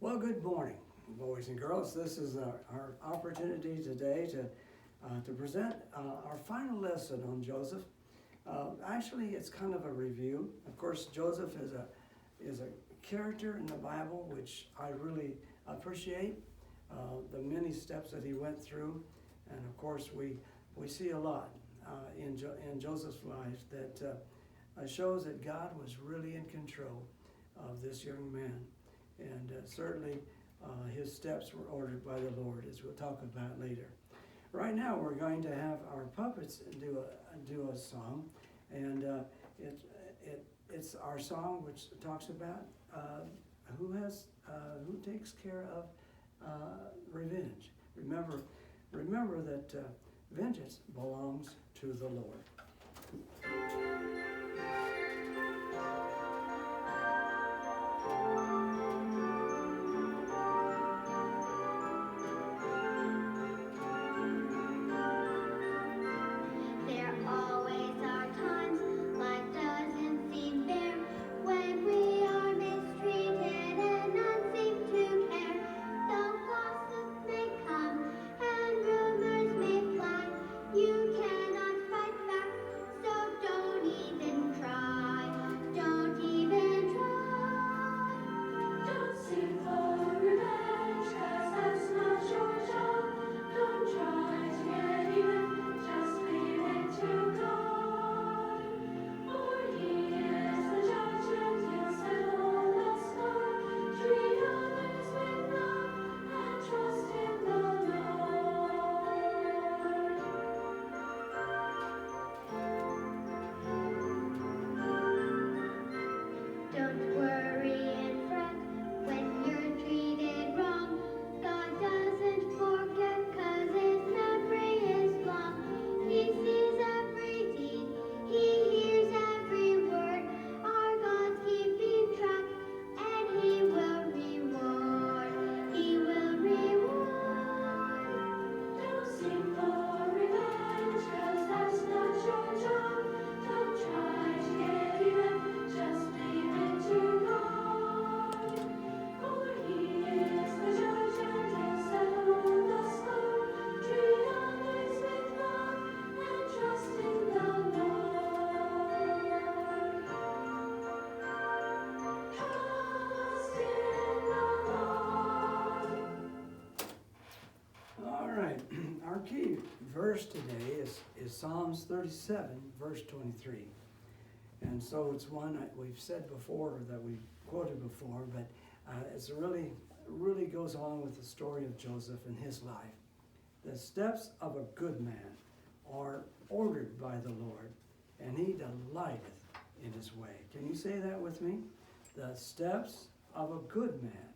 Well, good morning, boys and girls. This is our opportunity today to present our final lesson on Joseph. Actually, it's kind of a review. Of course, Joseph is a character in the Bible which I really appreciate. The many steps that he went through, and of course, we see a lot in Joseph's life that shows that God was really in control of this young man. And certainly his steps were ordered by the Lord, as we'll talk about later. Right now we're going to have our puppets do a song, and it's our song which talks about who takes care of revenge. Remember that vengeance belongs to the Lord. Our key verse today is Psalms 37, verse 23. And so it's one we've said before, that we've quoted before, but it's really goes along with the story of Joseph and his life. The steps of a good man are ordered by the Lord, and he delighteth in his way. Can you say that with me? The steps of a good man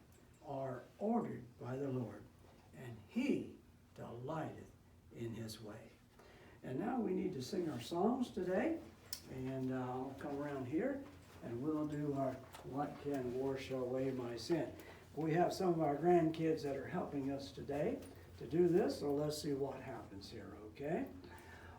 are ordered by the Lord, and he delighteth in his way. And now we need to sing our songs today, and I'll come around here and we'll do our What Can Wash Away My Sin. We have some of our grandkids that are helping us today to do this, so let's see what happens here, okay?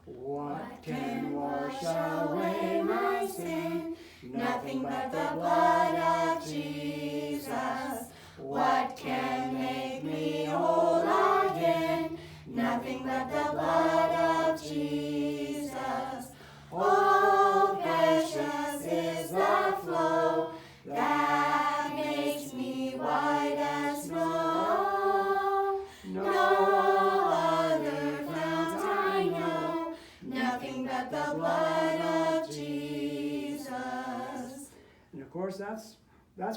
What can wash away my sin? Nothing but the blood of Jesus. What can make me whole again? Nothing but the blood of Jesus. Oh, precious is the flow that makes me white as snow. No other fount I know, nothing but the blood of Jesus. And of course, that's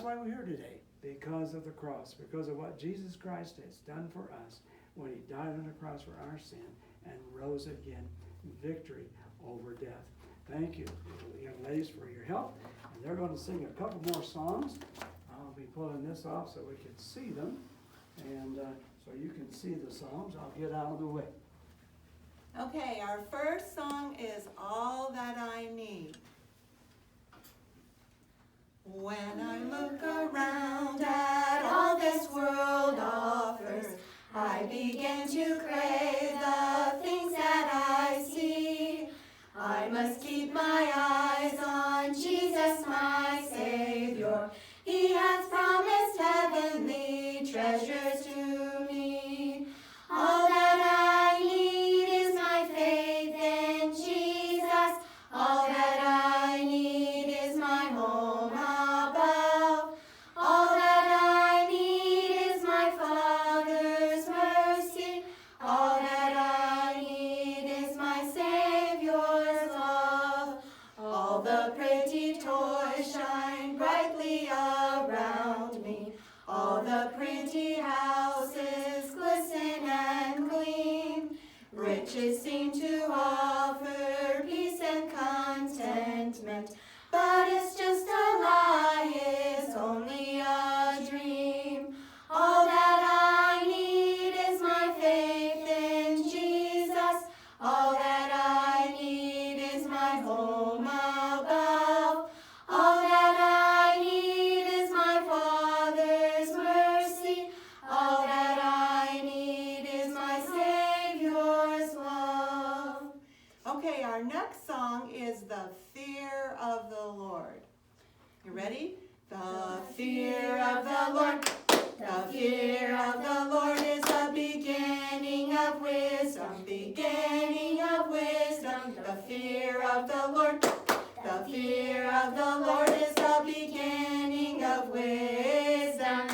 why we're here today, because of the cross, because of what Jesus Christ has done for us when he died on the cross for our sin and rose again, victory over death. Thank you, young ladies, for your help. And they're going to sing a couple more songs. I'll be pulling this off so we can see them, and so you can see the songs. I'll get out of the way. Okay, our first song is All That I Need. When I look around at all this world offers, I begin to crave the things that I see. I must keep my eyes on Jesus, my Savior. He has promised heavenly All the pretty houses glisten and gleam. Riches seem to offer peace and contentment. But it's just a lie, it's only a dream. All that I need is my faith in Jesus. All that I need is my home above. All that I need is my Father's mercy. All that I need is my Savior's love. Okay, our next song is The Fear of the Lord. You ready? The fear of the Lord. The fear of the Lord is the beginning of wisdom, beginning of wisdom. The fear of the Lord. The fear of the Lord is the beginning of wisdom.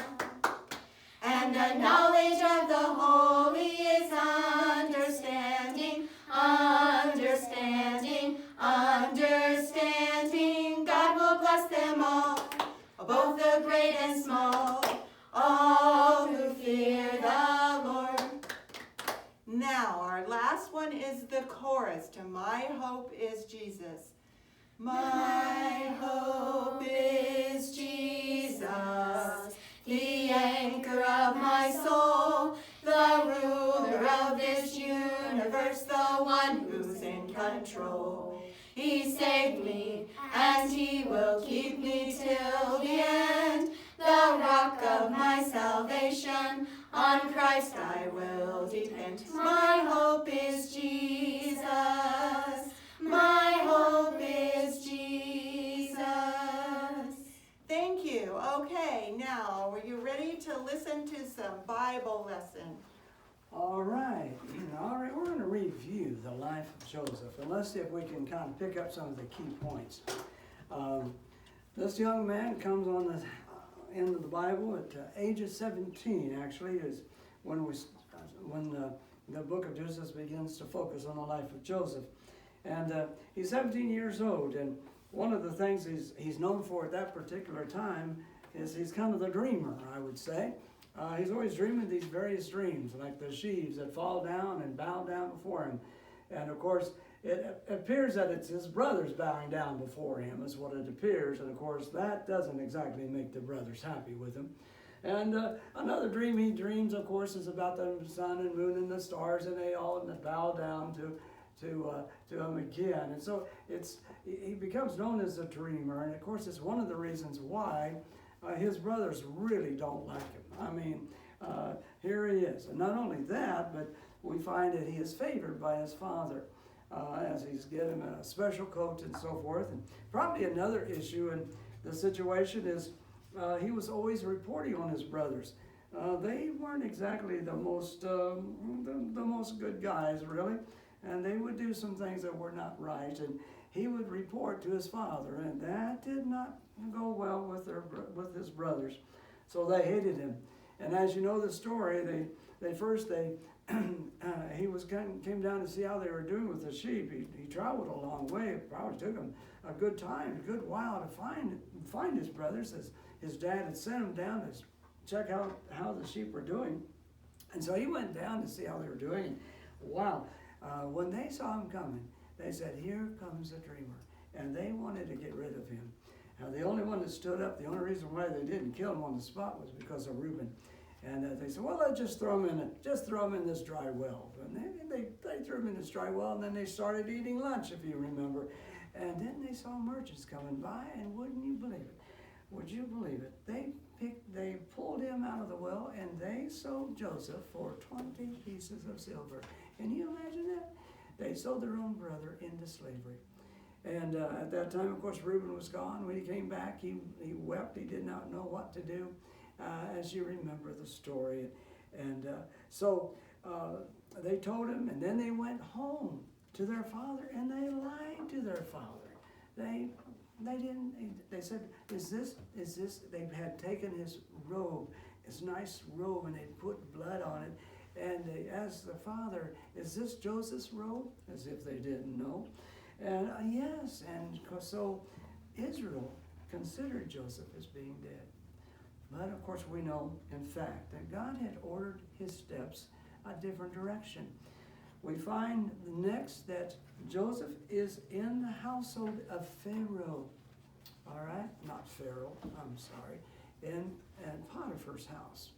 And the knowledge of the holy is understanding, understanding, understanding. God will bless them all, both the great and small, all who fear the Lord. Now, our last one is the chorus to My Hope is Jesus. My hope is Jesus, the anchor of my soul, the ruler of this universe, the one who's in control. He saved me, and He will keep me till the end, the rock of my salvation. On Christ I will depend. My hope is Jesus. My hope is Jesus. Thank you. Okay, now, are you ready to listen to some Bible lesson? All right, we're going to review the life of Joseph, and let's see if we can kind of pick up some of the key points. This young man comes on the end of the Bible at age of 17, actually, is when the book of Genesis begins to focus on the life of Joseph. And he's 17 years old, and one of the things he's known for at that particular time is he's kind of the dreamer, I would say. He's always dreaming these various dreams, like the sheaves that fall down and bow down before him. And of course, it appears that it's his brothers bowing down before him, is what it appears. And of course, that doesn't exactly make the brothers happy with him. And another dream he dreams, of course, is about the sun and moon and the stars, and they all bow down to him again. And so he becomes known as a dreamer. And of course, it's one of the reasons why his brothers really don't like him. I mean, here he is. And not only that, but we find that he is favored by his father as he's given a special coat and so forth. And probably another issue in the situation is he was always reporting on his brothers. They weren't exactly the most good guys, really. And they would do some things that were not right. And he would report to his father, and that did not go well with his brothers. So they hated him. And as you know the story, they came down to see how they were doing with the sheep. He traveled a long way. It probably took him a good while to find his brothers, as his dad had sent him down to check out how the sheep were doing. And so he went down to see how they were doing. And wow, when they saw him coming, they said, "Here comes the dreamer." And they wanted to get rid of him. Now, the only one that stood up, the only reason why they didn't kill him on the spot was because of Reuben. And they said, "Well, let's just throw him in this dry well." And they threw him in this dry well, and then they started eating lunch, if you remember. And then they saw merchants coming by, and wouldn't you believe it? Would you believe it? They pulled him out of the well, and they sold Joseph for 20 pieces of silver. Can you imagine that? They sold their own brother into slavery. And at that time, of course, Reuben was gone. When he came back, he wept. He did not know what to do, as you remember the story. And so they told him, and then they went home to their father, and they lied to their father. They said, is this, they had taken his robe, his nice robe, and they put blood on it. And they asked the father, "Is this Joseph's robe?" As if they didn't know. And yes, and so Israel considered Joseph as being dead. But of course we know, in fact, that God had ordered his steps a different direction. We find next that Joseph is in the household of Pharaoh. All right, not Pharaoh, I'm sorry, in Potiphar's house.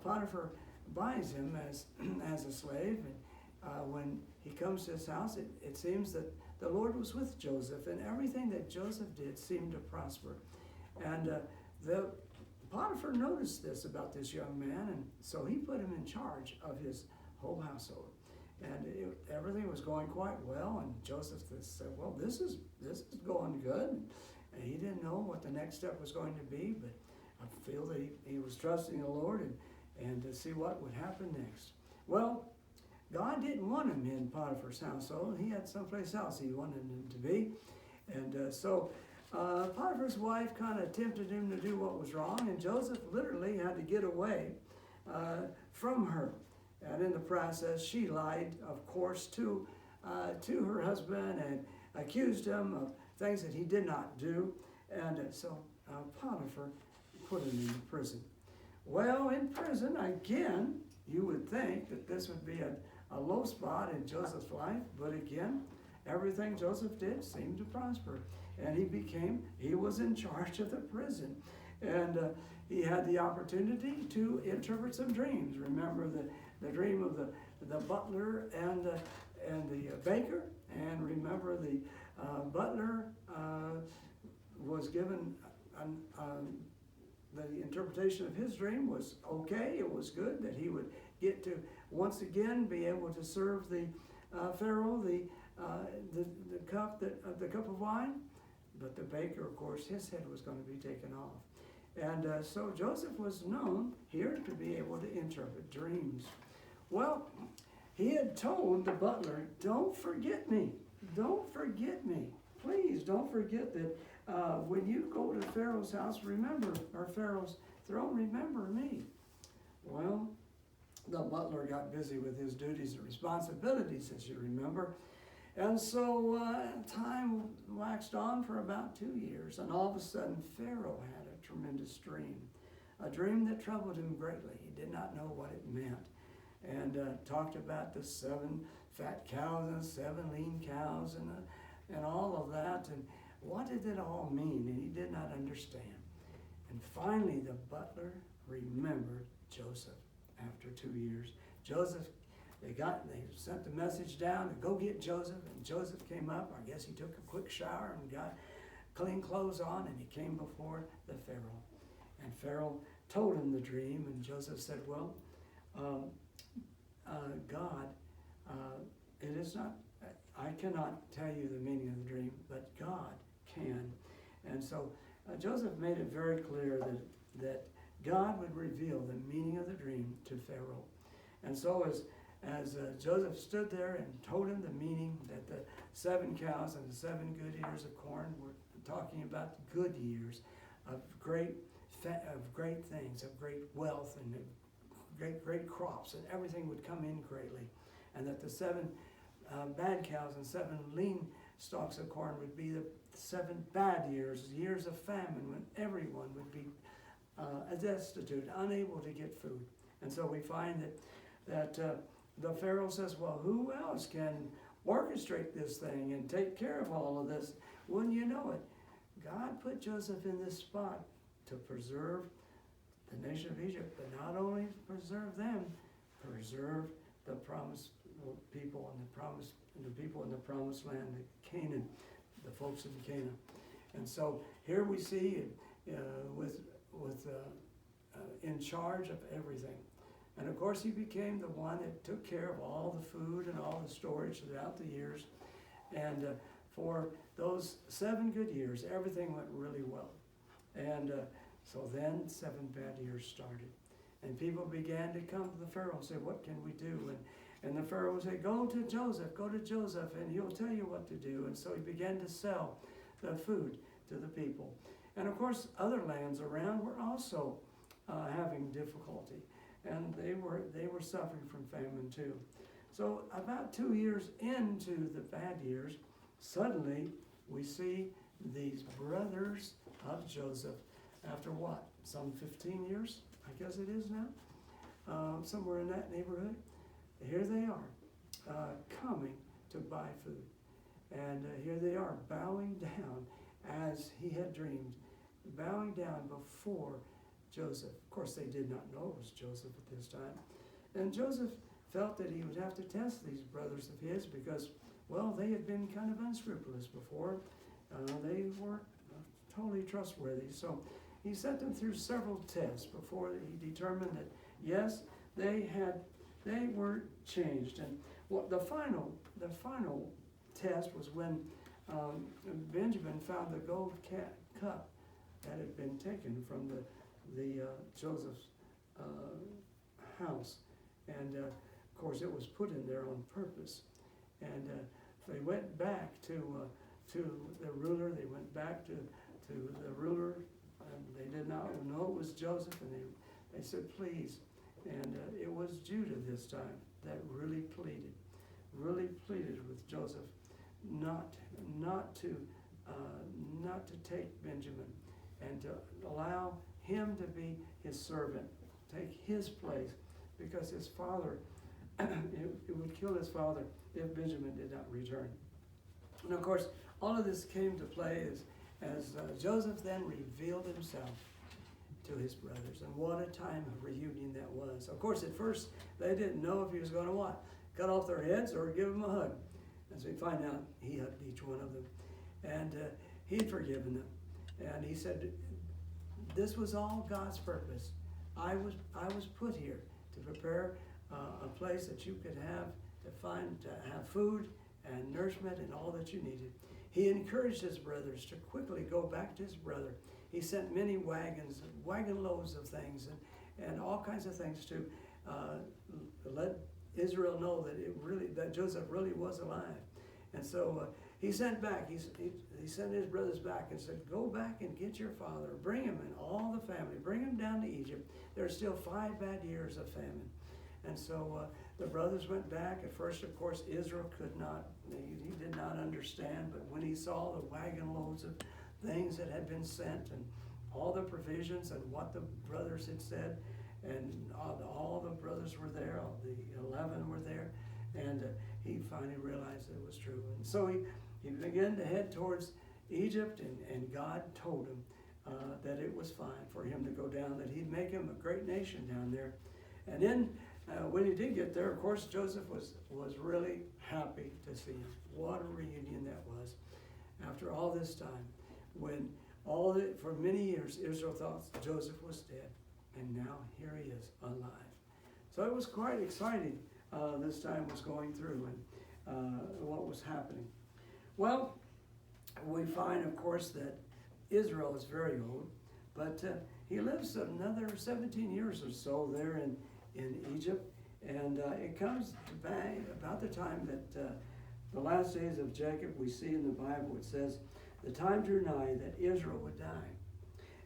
Potiphar buys him as a slave, and when he comes to his house, it seems that the Lord was with Joseph, and everything that Joseph did seemed to prosper. And the Potiphar noticed this about this young man, and so he put him in charge of his whole household. And everything was going quite well, and Joseph said, well, this is going good. And he didn't know what the next step was going to be, but I feel that he was trusting the Lord and to see what would happen next. Well, God didn't want him in Potiphar's household. He had someplace else he wanted him to be. And so Potiphar's wife kind of tempted him to do what was wrong, and Joseph literally had to get away from her. And in the process, she lied, of course, to her husband and accused him of things that he did not do. And so Potiphar put him in prison. Well, in prison, again, you would think that this would be a low spot in Joseph's life, but again, everything Joseph did seemed to prosper. And he was in charge of the prison. And he had the opportunity to interpret some dreams. Remember the dream of the butler and the baker, and remember the butler was given the interpretation of his dream was okay. It was good that he would get to once again be able to serve the Pharaoh the cup of wine. But the baker, of course, his head was going to be taken off. And so Joseph was known here to be able to interpret dreams. Well, he had told the butler, don't forget me. Don't forget me. Please don't forget that when you go to Pharaoh's house, remember, or Pharaoh's throne, remember me. Well, the butler got busy with his duties and responsibilities, as you remember. And so time waxed on for about 2 years, and all of a sudden Pharaoh had a tremendous dream, a dream that troubled him greatly. He did not know what it meant, and talked about the 7 fat cows and 7 lean cows and all of that, and what did it all mean? And he did not understand. And finally the butler remembered Joseph after 2 years. They sent the message down to go get Joseph, and Joseph came up. I guess he took a quick shower and got clean clothes on, and he came before the Pharaoh. And Pharaoh told him the dream, and Joseph said, well, God, it is not, I cannot tell you the meaning of the dream, but God can. And so Joseph made it very clear that God would reveal the meaning of the dream to Pharaoh. And so as Joseph stood there and told him the meaning that the 7 cows and the 7 good ears of corn were talking about good years of great things, of great wealth and great crops, and everything would come in greatly, and that the 7 bad cows and 7 lean stalks of corn would be the 7 bad years of famine, when everyone would be destitute, unable to get food. And so we find that the Pharaoh says, well, who else can orchestrate this thing and take care of all of this? Wouldn't you know it? God put Joseph in this spot to preserve the nation of Egypt, but not only preserve them, preserve the promised people and the people in the promised land, Canaan, the folks in Canaan. And so here we see in charge of everything. And of course he became the one that took care of all the food and all the storage throughout the years. And for those 7 good years, everything went really well. And so then 7 bad years started. And people began to come to the Pharaoh and say, what can we do? And the Pharaoh would say, go to Joseph, and he'll tell you what to do. And so he began to sell the food to the people. And of course, other lands around were also having difficulty. And they were suffering from famine too. So about 2 years into the bad years, suddenly we see these brothers of Joseph, after what? some 15 years, I guess it is now, somewhere in that neighborhood. Here they are, coming to buy food. And here they are, bowing down as he had dreamed, bowing down before Joseph. Of course, they did not know it was Joseph at this time. And Joseph felt that he would have to test these brothers of his because, well, they had been kind of unscrupulous before. They weren't totally trustworthy. So he sent them through several tests before he determined that, yes, they were changed. And what the final test was when Benjamin found the gold cup that had been taken from the Joseph's house, and of course it was put in there on purpose. And they went back to the ruler. They went back to the ruler, and they did not know it was Joseph, and they said, please. And it was Judah this time that really pleaded with Joseph not to take Benjamin and to allow him to be his servant, take his place, because his father, it would kill his father if Benjamin did not return. And of course, all of this came to play as Joseph then revealed himself to his brothers. And what a time of reunion that was. Of course, at first, they didn't know if he was going to what? Cut off their heads or give them a hug. As we find out, he hugged each one of them. And he'd forgiven them. And he said, this was all God's purpose. I was put here to prepare a place that you could have food and nourishment and all that you needed. He encouraged his brothers to quickly go back to his brother. He sent many wagon loads of things and all kinds of things to let Israel know that Joseph really was alive. And so he sent back. He sent his brothers back and said, go back and get your father. Bring him and all the family. Bring him down to Egypt. There's still 5 bad years of famine. And so the brothers went back. At first, of course, Israel could not. He did not understand. But when he saw the wagon loads of things that had been sent and all the provisions and what the brothers had said, and all the brothers were there, all the 11 were there, and he finally realized that it was true. And so he began to head towards Egypt, and God told him that it was fine for him to go down, that he'd make him a great nation down there. And then when he did get there, of course, Joseph was really happy to see him. What a reunion that was. After all this time, when for many years Israel thought Joseph was dead, and now here he is alive. So it was quite exciting. This time was going through and what was happening. Well, we find, of course, that Israel is very old, but he lives another 17 years or so there in Egypt, and it comes to bang about the time that the last days of Jacob, we see in the Bible, it says, the time drew nigh that Israel would die.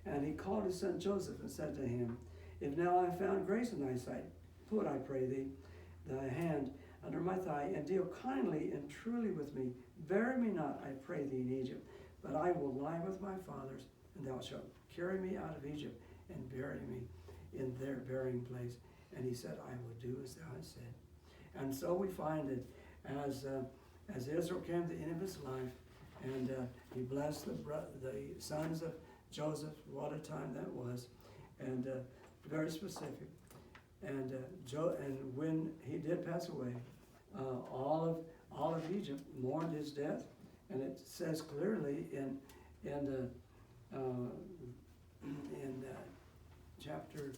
And he called his son Joseph and said to him, if now I have found grace in thy sight, put, I pray thee, thy hand under my thigh, and deal kindly and truly with me. Bury me not, I pray thee, in Egypt, but I will lie with my fathers, and thou shalt carry me out of Egypt and bury me in their burying place. And he said, I will do as thou hast said. And so we find that as Israel came to the end of his life, and he blessed the sons of Joseph. What a time that was, and very specific. And when he did pass away, all of Egypt mourned his death, and it says clearly in chapter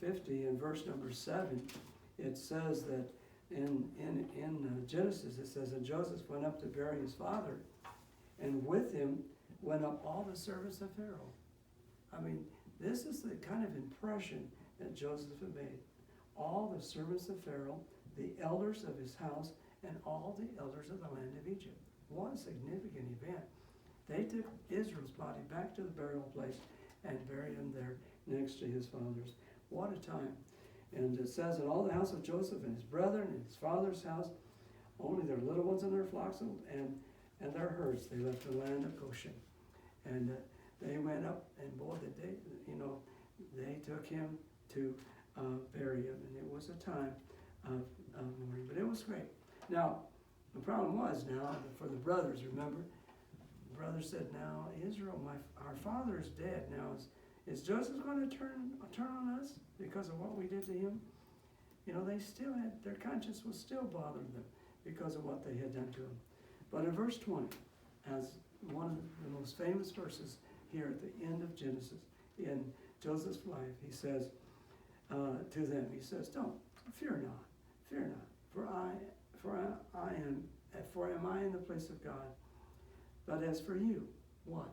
50 and verse number 7, it says that in Genesis it says, and Joseph went up to bury his father, and with him went up all the servants of Pharaoh. I mean, this is the kind of impression that Joseph had made. All the servants of Pharaoh, the elders of his house, and all the elders of the land of Egypt. What a significant event. They took Israel's body back to the burial place and buried him there next to his father's. What a time. And it says, in all the house of Joseph and his brethren and his father's house, only their little ones and their flocks and their herds, they left the land of Goshen. And they went up, and boy, did they, they took him to bury him, and it was a time of mourning, but it was great. Now, the problem was now, for the brothers, remember? The brothers said, now, Israel, our father is dead. Now, is Joseph going to turn on us because of what we did to him? You know, they still had, their conscience was still bothering them because of what they had done to him. But in verse 20, as one of the most famous verses here at the end of Genesis, in Joseph's life, he says to them, he says, don't, fear not, for am I in the place of God? But as for you, what?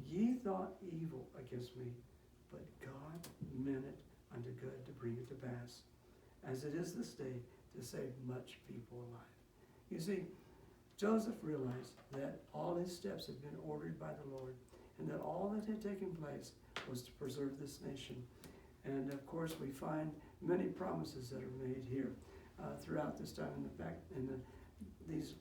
Ye thought evil against me, but God meant it unto good to bring it to pass, as it is this day, to save much people alive. You see, Joseph realized that all his steps had been ordered by the Lord, and that all that had taken place was to preserve this nation. And of course, we find many promises that are made here throughout this time. In these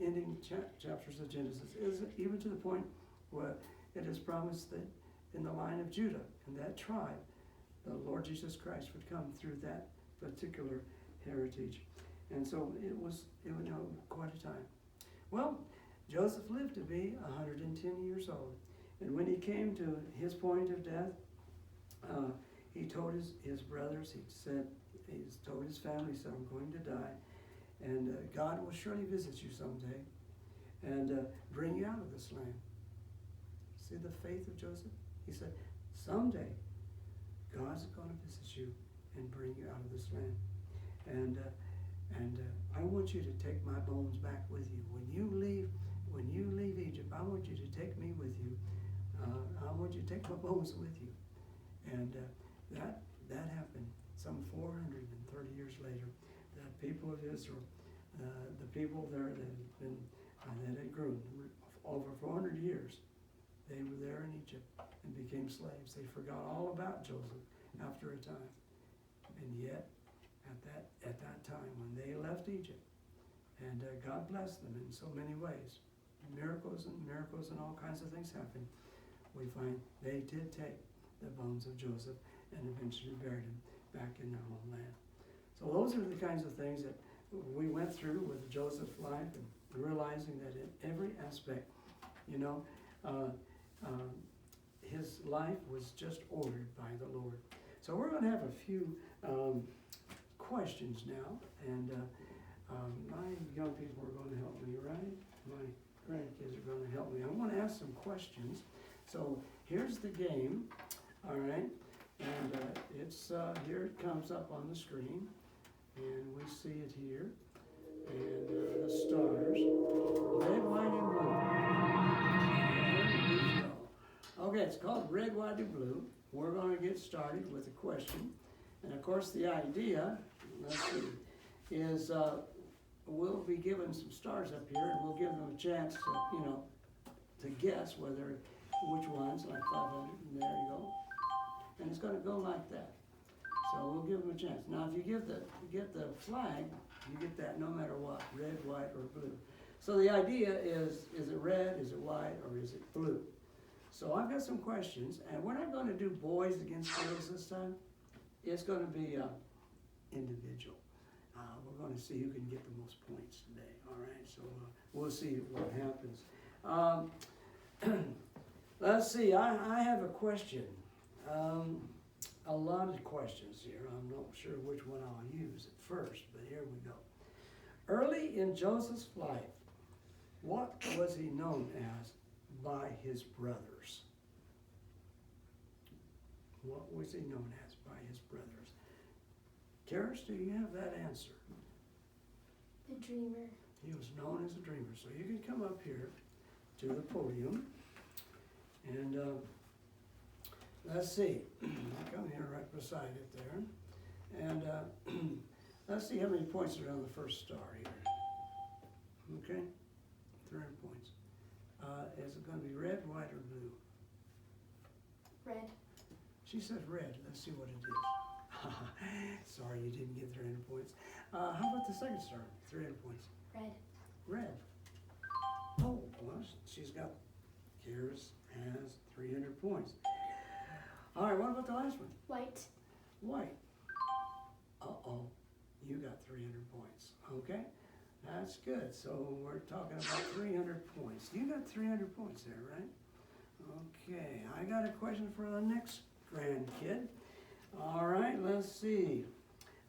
ending chapters of Genesis, is even to the point where it is promised that in the line of Judah, in that tribe, the Lord Jesus Christ would come through that particular heritage. And so it was quite a time. Well, Joseph lived to be 110 years old. And when he came to his point of death, he told his brothers, he told his family, he said, I'm going to die. And God will surely visit you someday and bring you out of this land. See the faith of Joseph? He said, someday God's going to visit you and bring you out of this land. And I want you to take my bones back with you. When you leave Egypt, I want you to take me with you. I want you to take my bones with you. And that happened some 430 years later. The people of Israel, the people there that had grown over 400 years, they were there in Egypt and became slaves. They forgot all about Joseph after a time. And yet, at that time, when they left Egypt, and God blessed them in so many ways, miracles and all kinds of things happened, we find they did take the bones of Joseph and eventually buried him back in their homeland. So those are the kinds of things that we went through with Joseph's life, and realizing that in every aspect, his life was just ordered by the Lord. So we're going to have a few questions now, and my young people are going to help me, right? My grandkids are going to help me. I want to ask some questions. So here's the game, all right? And it's here it comes up on the screen, and we see it here. And the stars, red, white, and blue. There we go. Okay, it's called Red, White, and Blue. We're going to get started with a question. And of course, the idea, let's see, is we'll be given some stars up here, and we'll give them a chance to guess which ones, like 500, and there you go. And it's going to go like that. So we'll give them a chance. Now, if you get the flag, you get that no matter what, red, white, or blue. So the idea is it red, is it white, or is it blue? So I've got some questions, and we're not going to do boys against girls this time. It's going to be individual. We're going to see who can get the most points today, all right? So we'll see what happens. Let's see, I have a question. A lot of questions here. I'm not sure which one I'll use at first, but here we go. Early in Joseph's life, what was he known as by his brothers? What was he known as by his brothers? Karis, do you have that answer? The dreamer. He was known as a dreamer. So you can come up here to the podium, and let's see. I'll come here right beside it there. And let's see how many points are on the first star here. Okay? 300 points. Is it going to be red, white, or blue? Red. She said red. Let's see what it is. Sorry, you didn't get 300 points. How about the second star? 300 points. Red. Red. Oh, well, she's got, Karis has 300 points. All right, what about the last one? White. White. Uh-oh, you got 300 points, okay? That's good, so we're talking about 300 points. You got 300 points there, right? Okay, I got a question for the next grandkid. All right, let's see.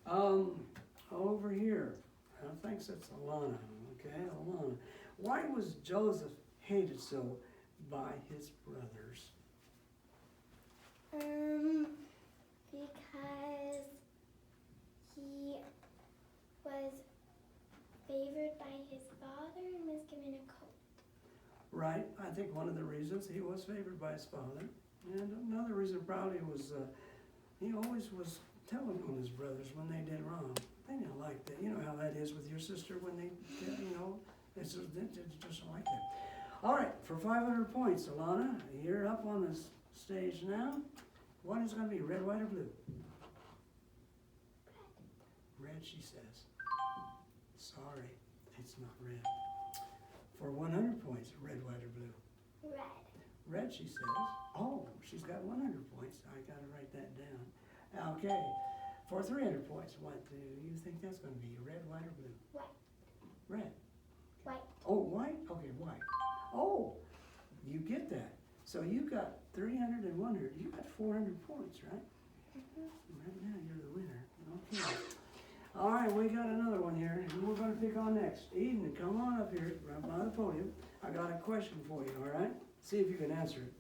Over here, I think that's Alana, okay, Alana. Why was Joseph hated so by his brothers? Because he was favored by his father and was given a coat. Right, I think one of the reasons he was favored by his father, and another reason probably was he always was telling on his brothers when they did wrong. They didn't like that. You know how that is with your sister when they, it's just like that. All right, for 500 points, Alana, you're up on the stage now. What is going to be, red, white, or blue? Red, she says. Sorry, it's not red. For 100 points, red, white, or blue? Red. Red, she says. Oh, she's got 100 points. I got to write that down. Okay, for 300 points, what do you think that's going to be, red, white, or blue? White. Red. White. Oh, white? Okay, white. Oh, you get that. So you got 300 and 100. You got 400 points, right? Right now, you're the winner. Okay. All right, we got another one here. Who we're going to pick on next? Eden, come on up here, right by the podium. I got a question for you, all right? See if you can answer it.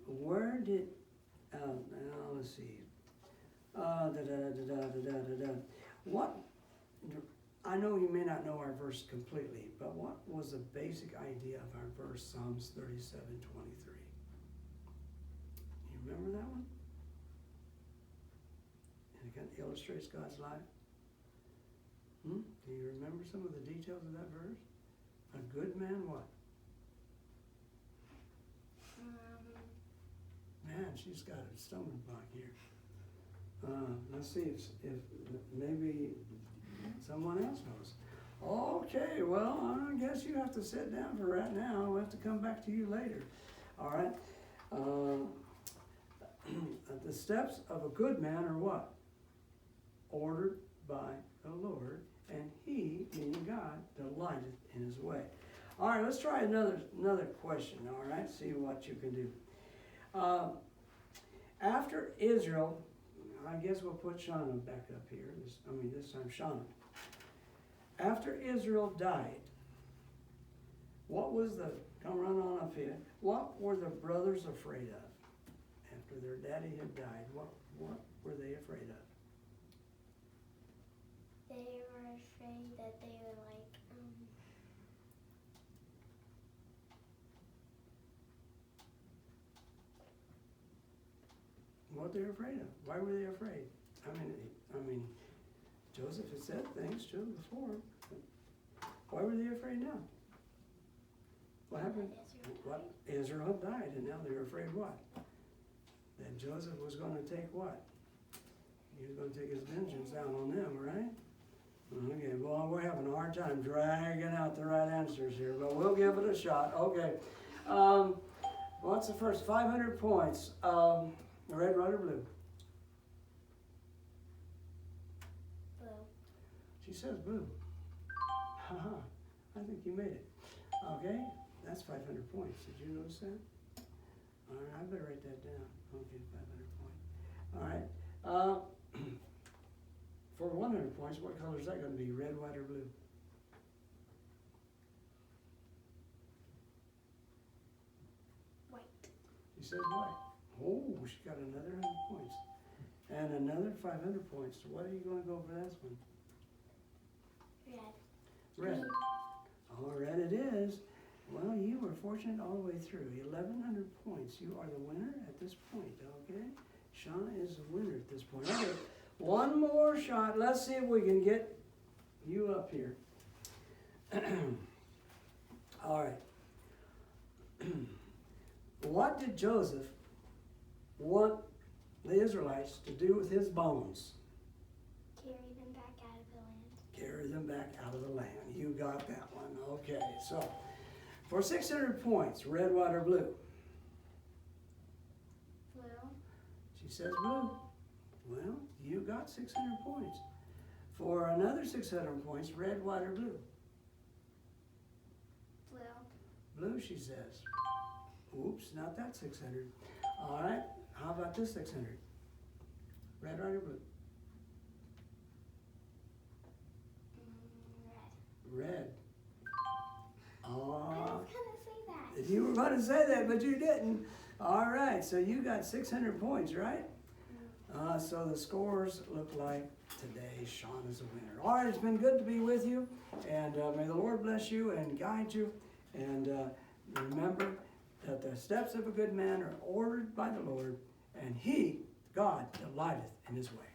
Where did, let's see. What, I know you may not know our verse completely, but what was the basic idea of our verse, Psalms 37:23? You remember that one? And it kind of illustrates God's life. Do you remember some of the details of that verse? A good man what? Man, she's got a stumbling block here. Let's see if maybe someone else knows. Okay, well, I guess you have to sit down for right now. We'll have to come back to you later. All right. The steps of a good man are what? Ordered by the Lord, and he, meaning God, delighted in his way. All right, let's try another question, all right? See what you can do. After Israel, I guess we'll put Shauna back up here. This time Shauna. After Israel died, what was come run on up here, what were the brothers afraid of? After their daddy had died, what were they afraid of? They were afraid that they were What they're afraid of? Why were they afraid? I mean, Joseph had said things to them before. Why were they afraid now? What happened? What? Israel died, and now they're afraid what? That Joseph was going to take what? He was going to take his vengeance out on them, right? Okay, well, we're having a hard time dragging out the right answers here, but we'll give it a shot. Okay. What's the first? 500 points. Red, white, or blue? blue. She says blue. Haha, I think you made it. Okay, that's 500 points. Did you notice that? All right, I better write that down. Okay, 500 points. All right. For 100 points, what color is that going to be? Red, white, or blue? White. She says white. Oh, she got another 100 points. And another 500 points. So what are you going to go for this one? Red. Red. All red it is. Well, you were fortunate all the way through. 1,100 points. You are the winner at this point, okay? Shauna is the winner at this point. Okay, one more shot. Let's see if we can get you up here. All right. What did Joseph want the Israelites to do with his bones? Carry them back out of the land. Carry them back out of the land. You got that one. Okay, so For 600 points, red, white, or blue? Blue. She says blue. Well, you got 600 points. For another 600 points, red, white, or blue? Blue. Blue, she says. Oops, not that 600. All right, how about this 600? Red, white, or blue? Red. Red. I was gonna say that. You were going to say that, but you didn't. All right, so you got 600 points, right? So the scores look like today Sean is a winner. All right, it's been good to be with you, and may the Lord bless you and guide you. And remember that the steps of a good man are ordered by the Lord, and he, God, delighteth in his way.